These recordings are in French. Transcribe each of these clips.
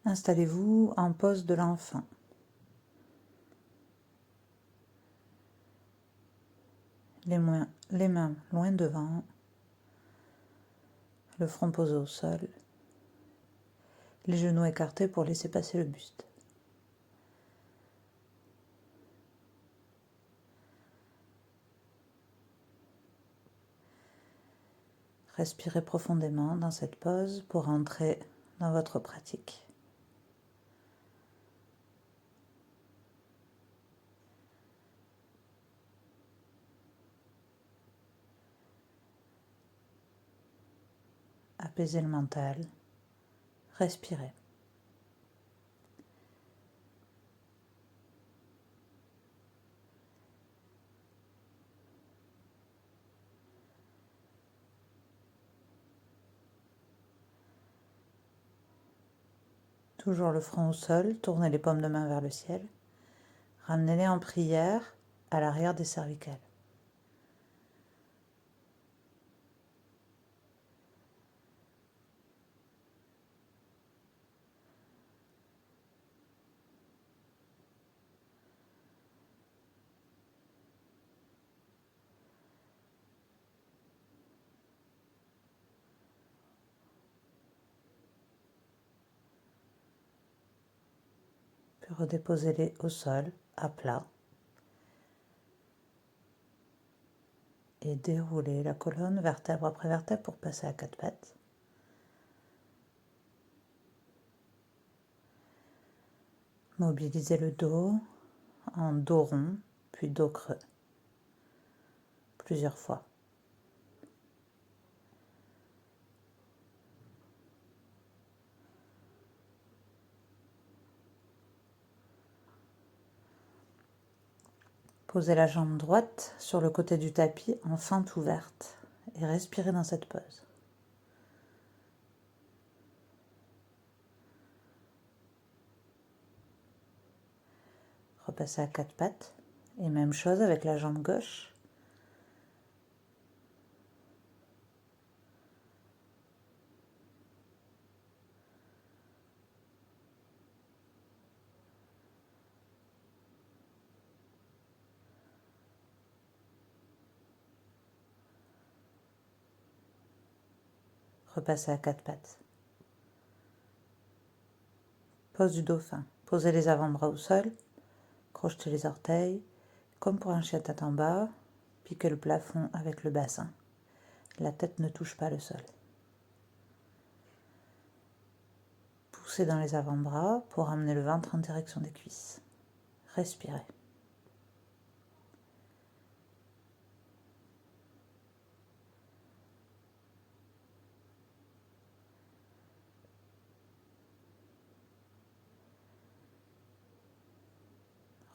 Installez-vous en pose de l'enfant. Les mains loin devant, le front posé au sol, les genoux écartés pour laisser passer le buste. Respirez profondément dans cette pose pour entrer dans votre pratique. Apaisez le mental, respirez. Toujours le front au sol, tournez les paumes de main vers le ciel. Ramenez-les en prière à l'arrière des cervicales. Puis redéposez-les au sol, à plat. Et déroulez la colonne vertèbre après vertèbre pour passer à quatre pattes. Mobilisez le dos en dos rond, puis dos creux. Plusieurs fois. Posez la jambe droite sur le côté du tapis en fente ouverte et respirez dans cette pose. Repassez à quatre pattes et même chose avec la jambe gauche. Repassez à quatre pattes. Pose du dauphin. Posez les avant-bras au sol, crochetez les orteils, comme pour un chien tête en bas, piquez le plafond avec le bassin. La tête ne touche pas le sol. Poussez dans les avant-bras pour amener le ventre en direction des cuisses. Respirez.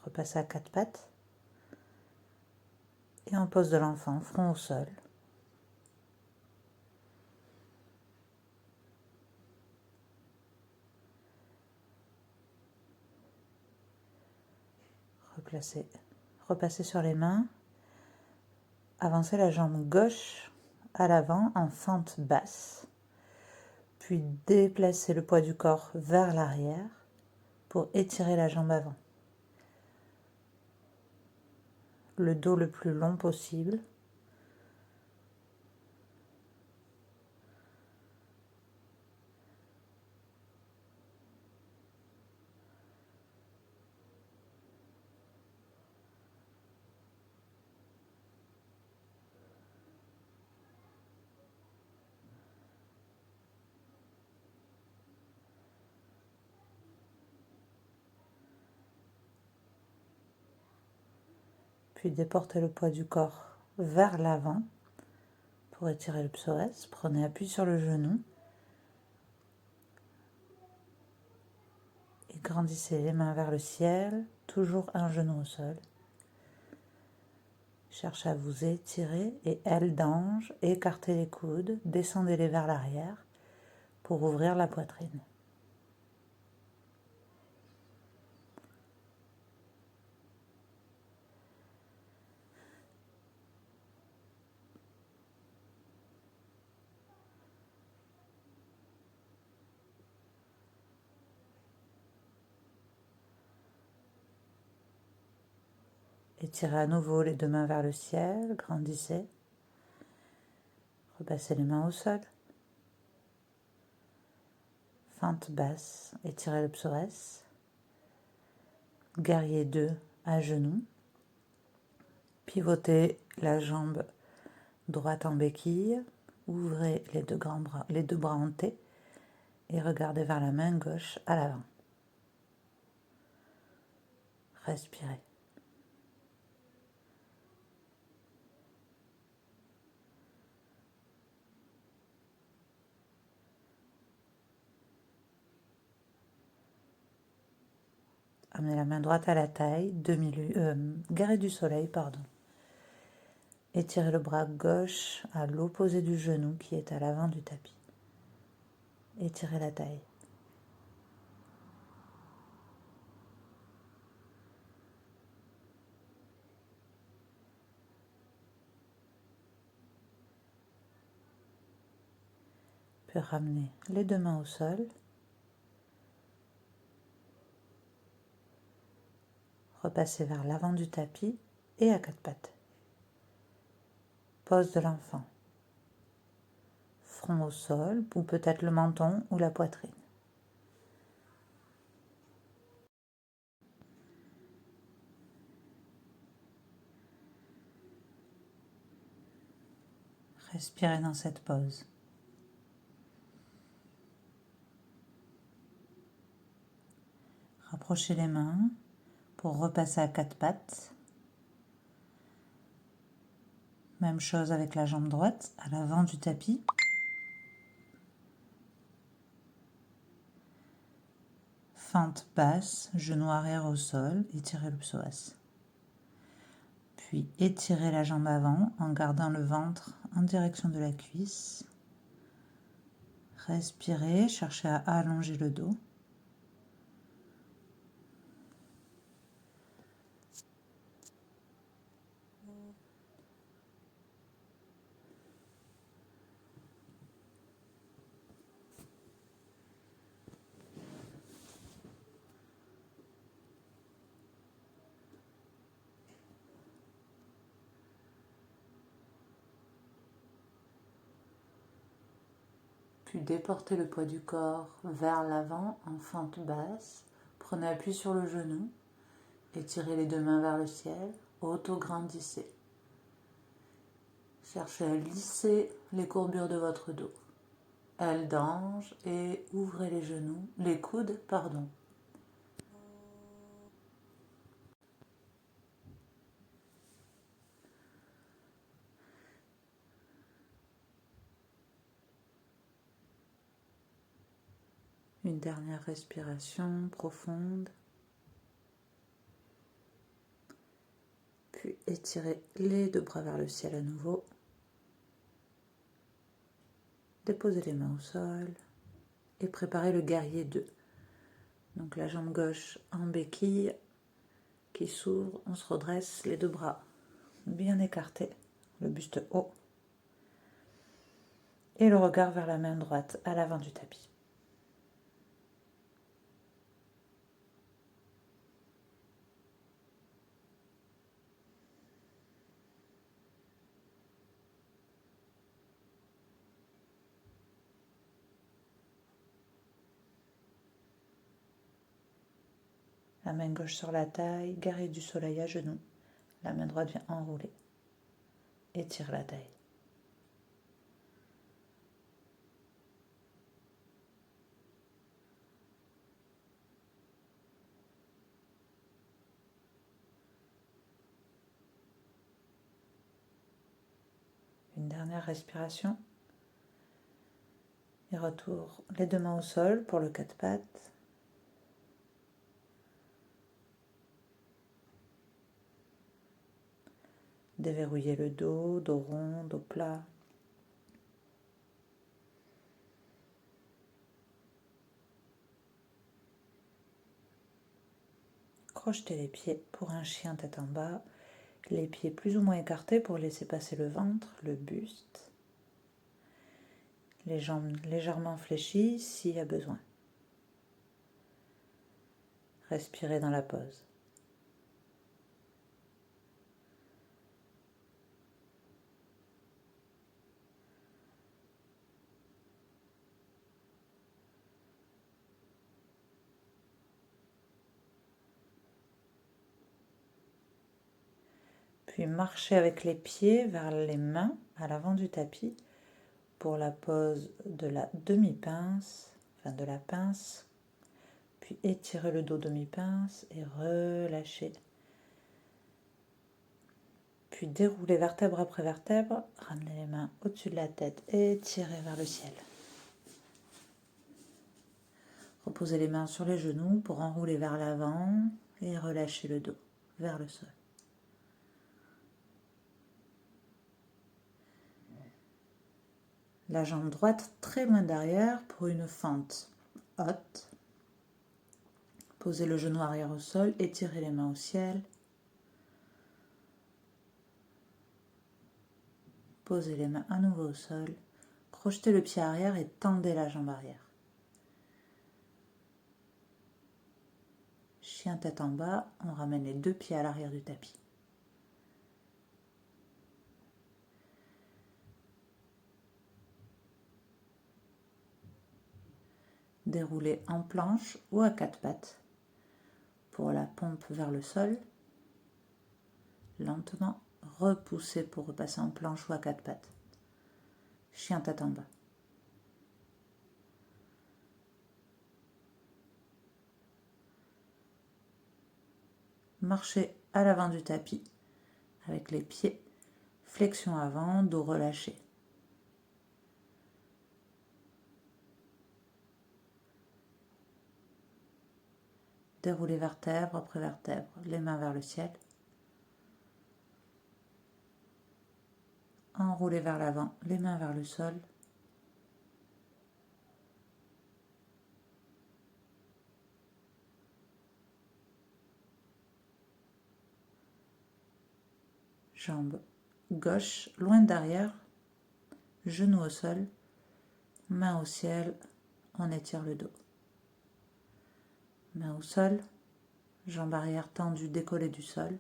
Repassez à quatre pattes. Et en pose de l'enfant, front au sol. Repassez sur les mains. Avancez la jambe gauche à l'avant en fente basse. Puis déplacez le poids du corps vers l'arrière pour étirer la jambe avant. Le dos le plus long possible. Puis déportez le poids du corps vers l'avant pour étirer le psoas. Prenez appui sur le genou et grandissez les mains vers le ciel, toujours un genou au sol. Cherchez à vous étirer et aile d'ange, écartez les coudes, descendez-les vers l'arrière pour ouvrir la poitrine. Étirez à nouveau les deux mains vers le ciel, grandissez. Repassez les mains au sol. Fente basse, étirez le psoas. Guerrier 2 à genoux. Pivotez la jambe droite en béquille. Ouvrez les deux bras en T et regardez vers la main gauche à l'avant. Respirez. Amenez la main droite à la taille, guerrier du soleil, pardon. Étirez le bras gauche à l'opposé du genou qui est à l'avant du tapis. Étirez la taille. Puis ramenez les deux mains au sol. Repassez vers l'avant du tapis et à quatre pattes. Pose de l'enfant. Front au sol, ou peut-être le menton ou la poitrine. Respirez dans cette pose. Rapprochez les mains pour repasser à quatre pattes. Même chose avec la jambe droite à l'avant du tapis. Fente basse, genou arrière au sol, étirez le psoas. Puis étirez la jambe avant en gardant le ventre en direction de la cuisse. Respirez, cherchez à allonger le dos. Puis déportez le poids du corps vers l'avant en fente basse. Prenez appui sur le genou. Étirez les deux mains vers le ciel. Auto-grandissez. Cherchez à lisser les courbures de votre dos. Aile d'ange et ouvrez les coudes, pardon. Une dernière respiration profonde. Puis étirez les deux bras vers le ciel à nouveau. Déposez les mains au sol et préparez le guerrier 2. Donc la jambe gauche en béquille qui s'ouvre, on se redresse, les deux bras bien écartés, le buste haut. Et le regard vers la main droite à l'avant du tapis. La main gauche sur la taille, guerrier du soleil à genoux. La main droite vient enrouler. Étire la taille. Une dernière respiration. Et retour les deux mains au sol pour le quatre pattes. Déverrouillez le dos, dos rond, dos plat. Crochetez les pieds pour un chien tête en bas. Les pieds plus ou moins écartés pour laisser passer le ventre, le buste. Les jambes légèrement fléchies s'il y a besoin. Respirez dans la pose. Puis marchez avec les pieds vers les mains à l'avant du tapis pour la pose de la demi-pince, enfin de la pince. Puis étirez le dos demi-pince et relâchez. Puis déroulez vertèbre après vertèbre, ramenez les mains au-dessus de la tête et tirez vers le ciel. Reposez les mains sur les genoux pour enrouler vers l'avant et relâchez le dos vers le sol. La jambe droite très loin derrière pour une fente haute. Posez le genou arrière au sol, étirez les mains au ciel. Posez les mains à nouveau au sol. Crochetez le pied arrière et tendez la jambe arrière. Chien tête en bas, on ramène les deux pieds à l'arrière du tapis. Déroulez en planche ou à quatre pattes pour la pompe vers le sol. Lentement, repoussez pour repasser en planche ou à quatre pattes. Chien tête en bas. Marchez à l'avant du tapis avec les pieds. Flexion avant, dos relâché. Déroulez vertèbre après vertèbre, les mains vers le ciel. Enroulez vers l'avant, les mains vers le sol. Jambe gauche loin derrière, genou au sol, main au ciel, on étire le dos. Main au sol, jambe arrière tendue, décollée du sol.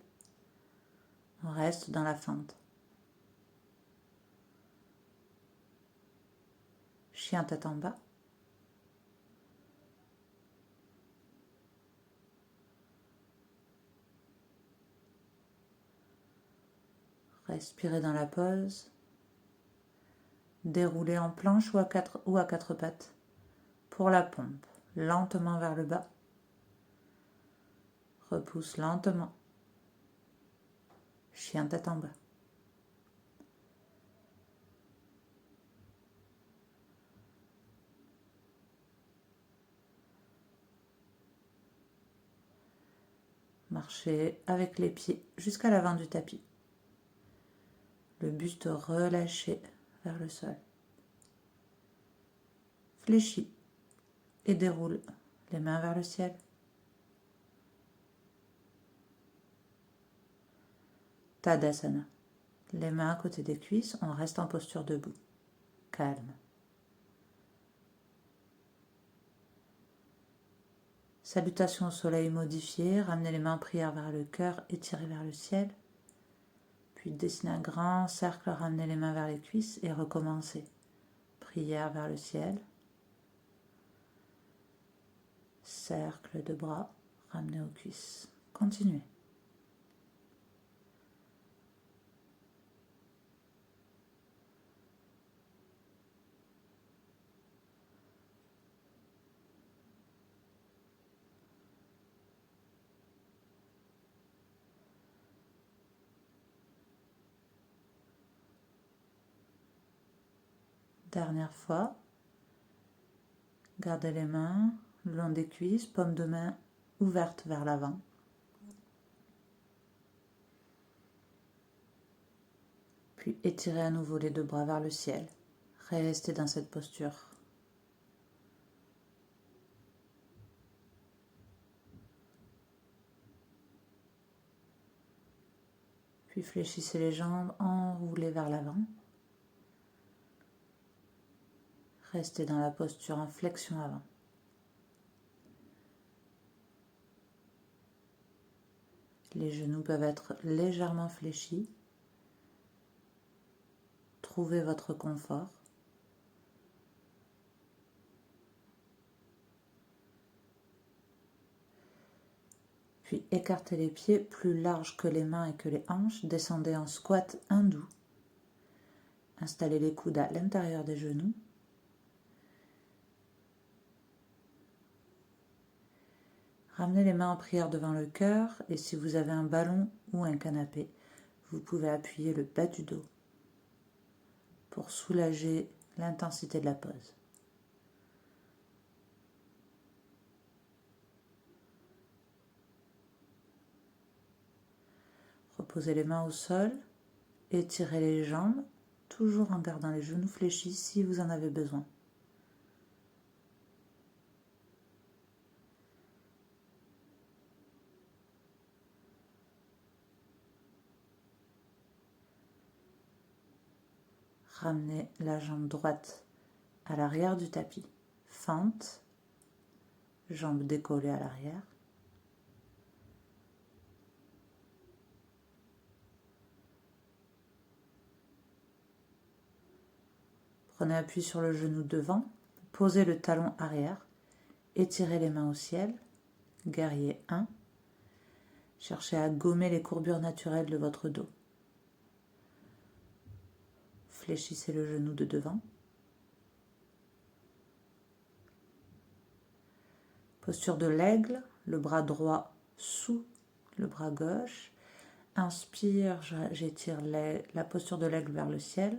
On reste dans la fente. Chien tête en bas. Respirez dans la pause. Déroulez en planche ou à quatre pattes. Pour la pompe, lentement vers le bas. Repousse lentement. Chien tête en bas. Marchez avec les pieds jusqu'à l'avant du tapis. Le buste relâché vers le sol. Fléchis et déroule les mains vers le ciel. Tadasana. Les mains à côté des cuisses, on reste en posture debout. Calme. Salutation au soleil modifiée, ramenez les mains en prière vers le cœur, étirez vers le ciel. Puis dessinez un grand cercle, ramenez les mains vers les cuisses et recommencez. Prière vers le ciel. Cercle de bras, ramenez aux cuisses. Continuez. Dernière fois. Gardez les mains le long des cuisses, paume de main ouverte vers l'avant. Puis étirez à nouveau les deux bras vers le ciel. Restez dans cette posture. Puis fléchissez les jambes, enroulez vers l'avant. Restez dans la posture en flexion avant. Les genoux peuvent être légèrement fléchis. Trouvez votre confort. Puis écartez les pieds plus larges que les mains et que les hanches. Descendez en squat hindou. Installez les coudes à l'intérieur des genoux. Ramenez les mains en prière devant le cœur et si vous avez un ballon ou un canapé, vous pouvez appuyer le bas du dos pour soulager l'intensité de la pose. Reposez les mains au sol, étirez les jambes, toujours en gardant les genoux fléchis si vous en avez besoin. Ramenez la jambe droite à l'arrière du tapis. Fente, jambe décollée à l'arrière. Prenez appui sur le genou devant, posez le talon arrière, étirez les mains au ciel, guerrier 1. Cherchez à gommer les courbures naturelles de votre dos. Fléchissez le genou de devant. Posture de l'aigle, le bras droit sous le bras gauche. Inspire, j'étire la posture de l'aigle vers le ciel.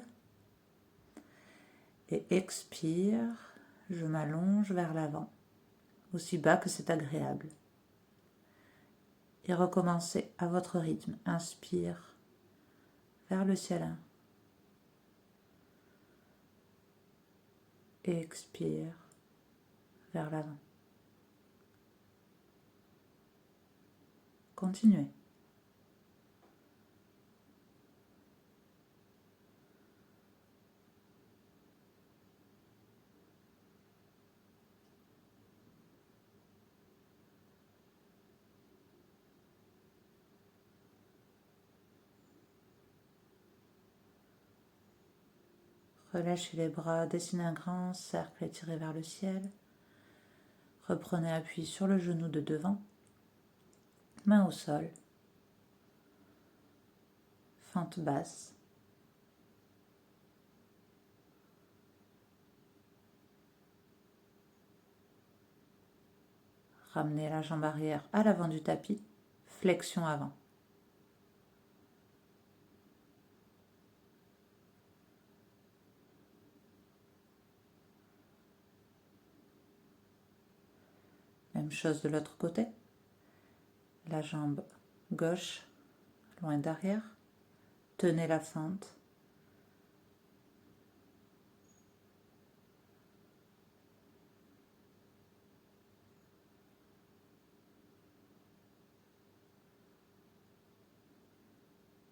Et expire, je m'allonge vers l'avant, aussi bas que c'est agréable. Et recommencez à votre rythme. Inspire vers le ciel 1. Et expire vers l'avant. Continuez. Relâchez les bras, dessinez un grand cercle étiré vers le ciel. Reprenez appui sur le genou de devant. Main au sol. Fente basse. Ramenez la jambe arrière à l'avant du tapis. Flexion avant. Même chose de l'autre côté. La jambe gauche loin derrière. Tenez la fente.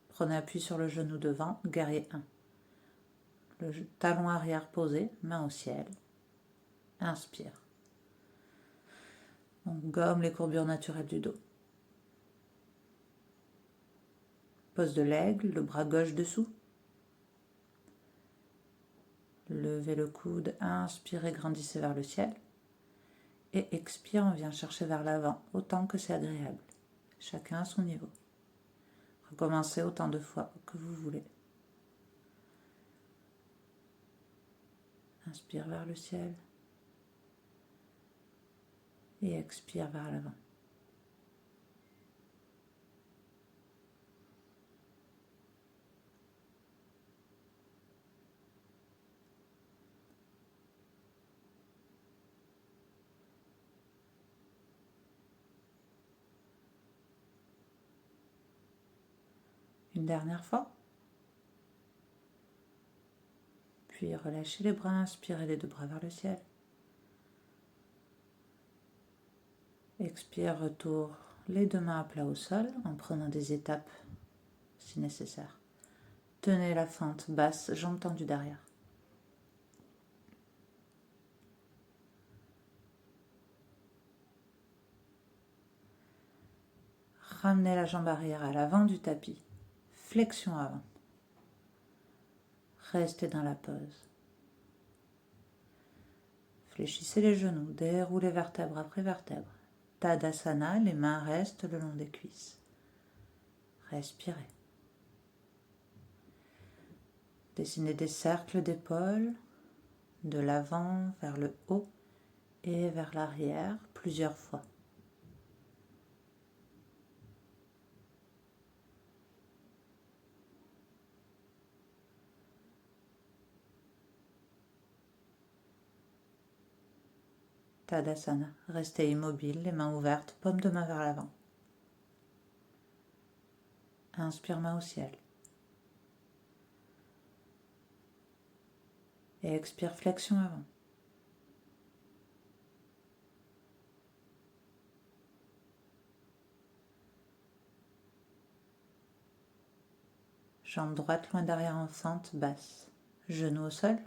Prenez appui sur le genou devant, guerrier 1. Le talon arrière posé, main au ciel. Inspire. On gomme les courbures naturelles du dos. Pose de l'aigle, le bras gauche dessous. Levez le coude, inspirez, grandissez vers le ciel. Et expire, on vient chercher vers l'avant, autant que c'est agréable. Chacun à son niveau. Recommencez autant de fois que vous voulez. Inspire vers le ciel. Et expire vers l'avant. Une dernière fois. Puis relâchez les bras, inspirez les deux bras vers le ciel. Expire, retour les deux mains à plat au sol en prenant des étapes si nécessaire. Tenez la fente basse, jambes tendues derrière. Ramenez la jambe arrière à l'avant du tapis. Flexion avant. Restez dans la pose. Fléchissez les genoux, déroulez vertèbre après vertèbre. Tadasana, les mains restent le long des cuisses. Respirez. Dessinez des cercles d'épaules de l'avant vers le haut et vers l'arrière plusieurs fois. Tadasana. Restez immobile, les mains ouvertes, paume de main vers l'avant. Inspire, main au ciel. Et expire, flexion avant. Jambe droite loin derrière en fente basse. Genou au sol.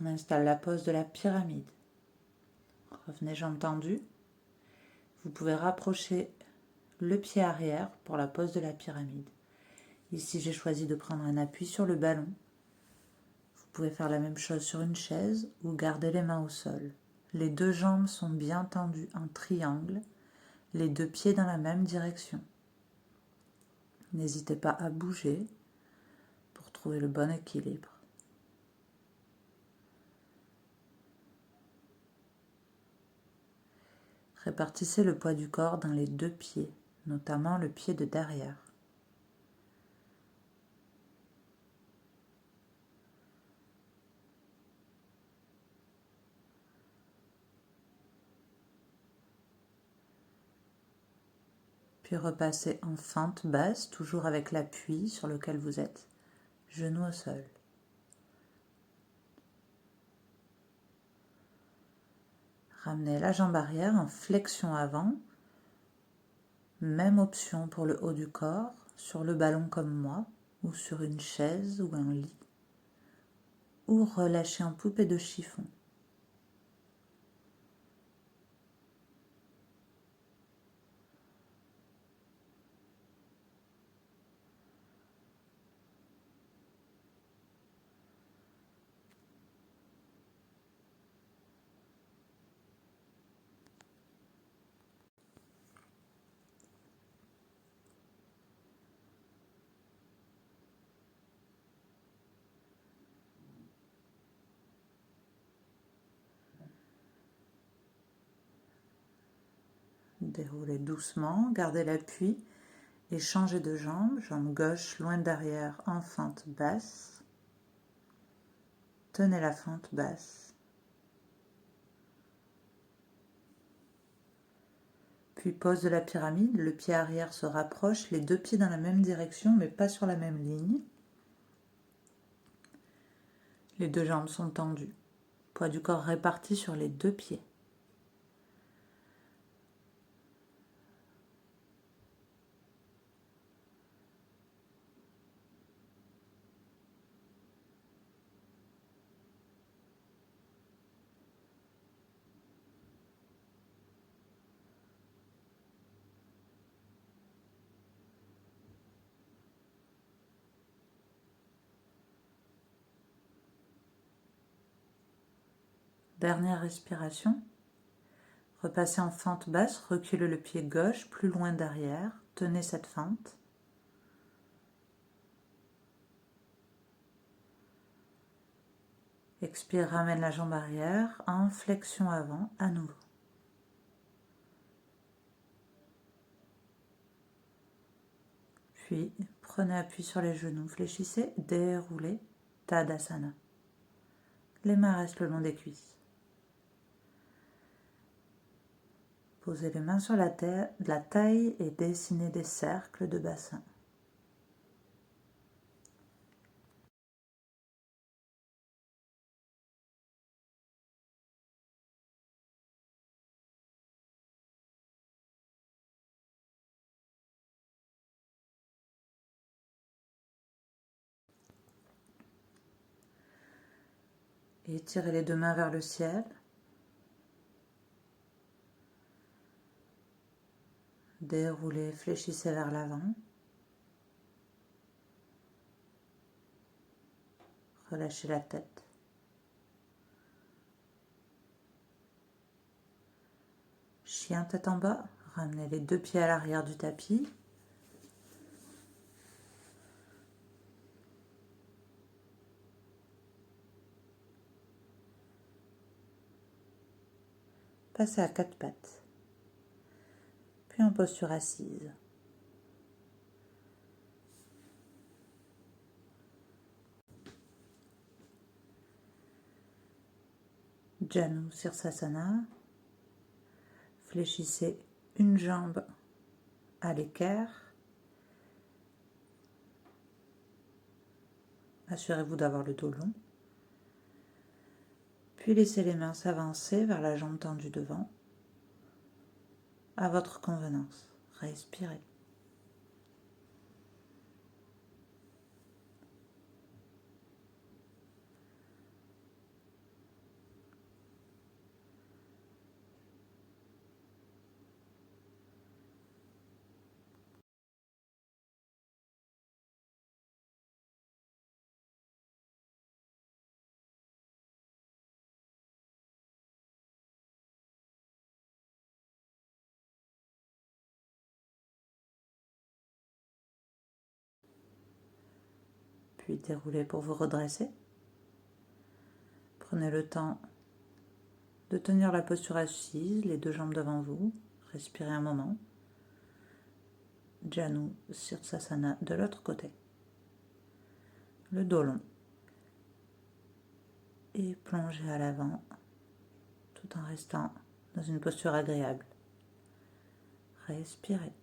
On installe la pose de la pyramide. Revenez jambes tendues. Vous pouvez rapprocher le pied arrière pour la pose de la pyramide. Ici, j'ai choisi de prendre un appui sur le ballon. Vous pouvez faire la même chose sur une chaise ou garder les mains au sol. Les deux jambes sont bien tendues en triangle, les deux pieds dans la même direction. N'hésitez pas à bouger pour trouver le bon équilibre. Répartissez le poids du corps dans les deux pieds, notamment le pied de derrière. Puis repassez en fente basse, toujours avec l'appui sur lequel vous êtes, genou au sol. Ramenez la jambe arrière en flexion avant. Même option pour le haut du corps, sur le ballon comme moi, ou sur une chaise ou un lit. Ou relâchez en poupée de chiffon. Déroulez doucement, gardez l'appui et changez de jambe. Jambe gauche loin derrière en fente basse. Tenez la fente basse. Puis pose de la pyramide, le pied arrière se rapproche, les deux pieds dans la même direction mais pas sur la même ligne. Les deux jambes sont tendues. Poids du corps réparti sur les deux pieds. Dernière respiration. Repassez en fente basse, reculez le pied gauche plus loin derrière, tenez cette fente. Expire, ramène la jambe arrière, en flexion avant, à nouveau. Puis, prenez appui sur les genoux, fléchissez, déroulez, Tadasana. Les mains restent le long des cuisses. Posez les mains sur la taille et dessinez des cercles de bassin. Et tirez les deux mains vers le ciel. Déroulez, fléchissez vers l'avant. Relâchez la tête. chien tête en bas. Ramenez les deux pieds à l'arrière du tapis. Passez à quatre pattes. Puis en posture assise. Janu Sirsasana. Fléchissez une jambe à l'équerre. Assurez-vous d'avoir le dos long. Puis laissez les mains s'avancer vers la jambe tendue devant, à votre convenance. Respirez. Puis déroulez pour vous redresser. Prenez le temps de tenir la posture assise, les deux jambes devant vous. Respirez un moment. Janu Sirsasana de l'autre côté. Le dos long. Et plongez à l'avant tout en restant dans une posture agréable. Respirez.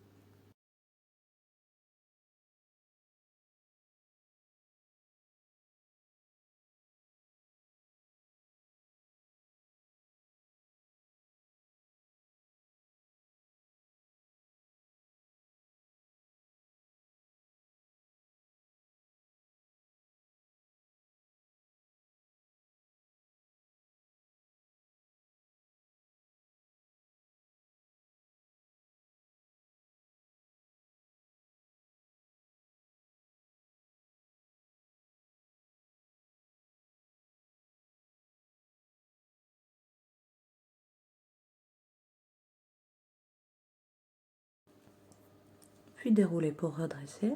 Puis déroulez pour redresser.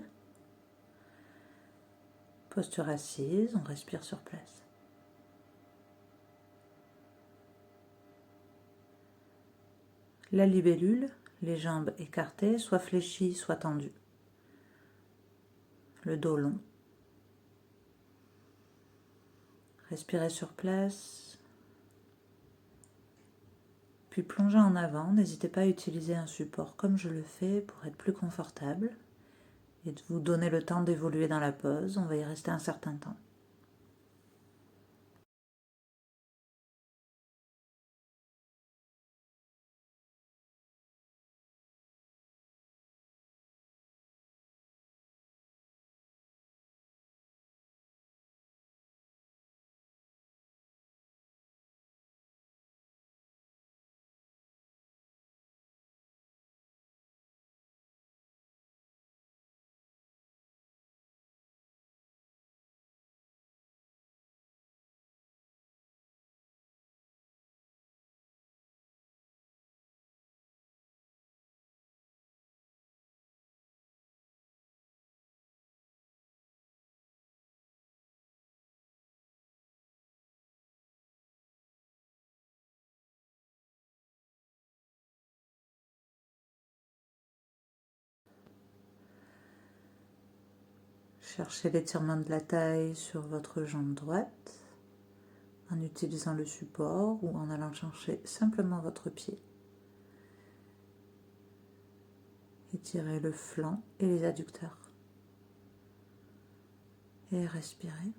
Posture assise, on respire sur place. La libellule, les jambes écartées, soit fléchies, soit tendues. Le dos long. Respirez sur place. Puis plongez en avant. N'hésitez pas à utiliser un support comme je le fais pour être plus confortable et de vous donner le temps d'évoluer dans la pose. On va y rester un certain temps. Cherchez l'étirement de la taille sur votre jambe droite en utilisant le support ou en allant chercher simplement votre pied. Étirez le flanc et les adducteurs. Et respirez.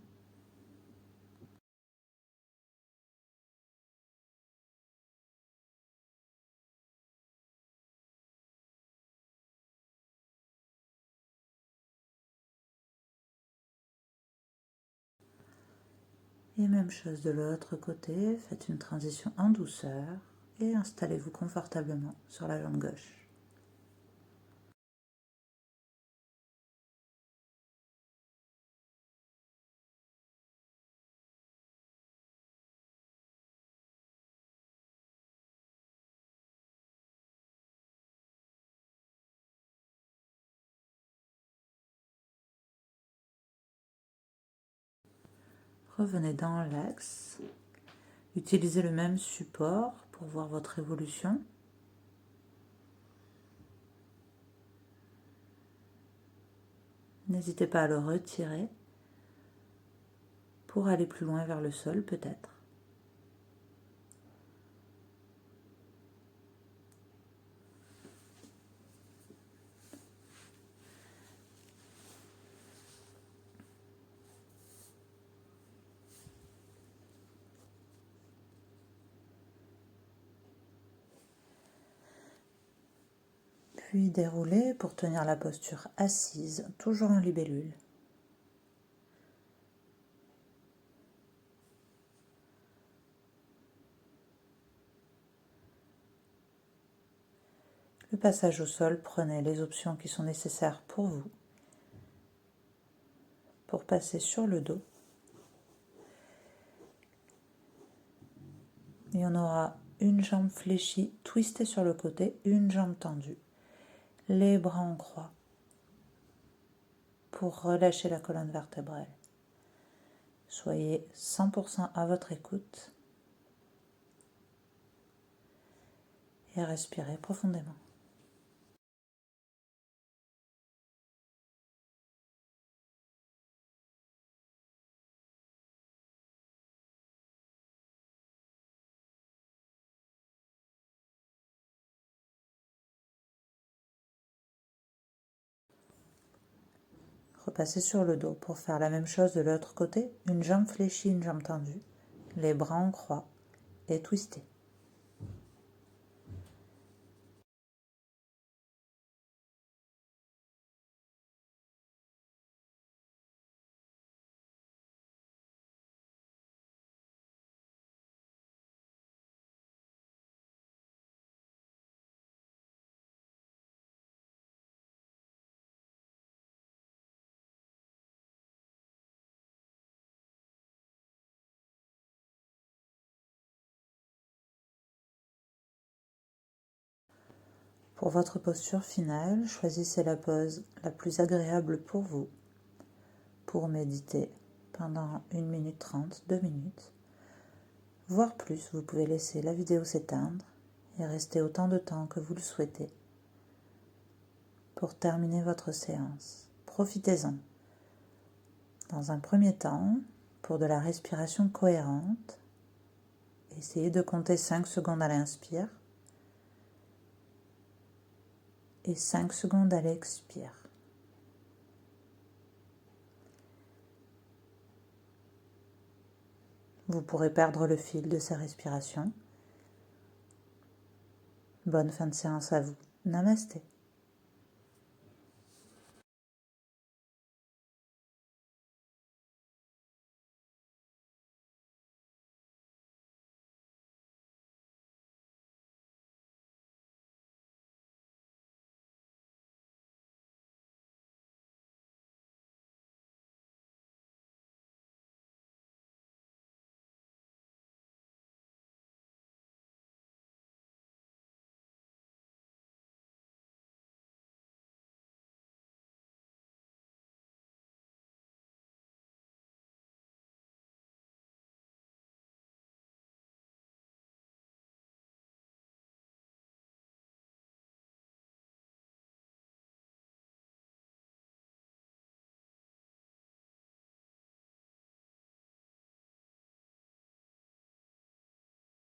Et même chose de l'autre côté, faites une transition en douceur et installez-vous confortablement sur la jambe gauche. Revenez dans l'axe. Utilisez le même support pour voir votre évolution. N'hésitez pas à le retirer pour aller plus loin vers le sol peut-être. Puis déroulez pour tenir la posture assise, toujours en libellule. Le passage au sol, prenez les options qui sont nécessaires pour vous. Pour passer sur le dos. Et on aura une jambe fléchie, twistée sur le côté, une jambe tendue. Les bras en croix pour relâcher la colonne vertébrale. Soyez 100% à votre écoute et respirez profondément. Repassez sur le dos pour faire la même chose de l'autre côté. Une jambe fléchie, une jambe tendue. Les bras en croix et twistés. Pour votre posture finale, choisissez la pose la plus agréable pour vous, pour méditer pendant 1 minute 30, 2 minutes. Voire plus, vous pouvez laisser la vidéo s'éteindre et rester autant de temps que vous le souhaitez pour terminer votre séance. Profitez-en. Dans un premier temps, pour de la respiration cohérente, essayez de compter 5 secondes à l'inspire et 5 secondes à l'expire. Vous pourrez perdre le fil de ces respirations. Bonne fin de séance à vous. Namasté.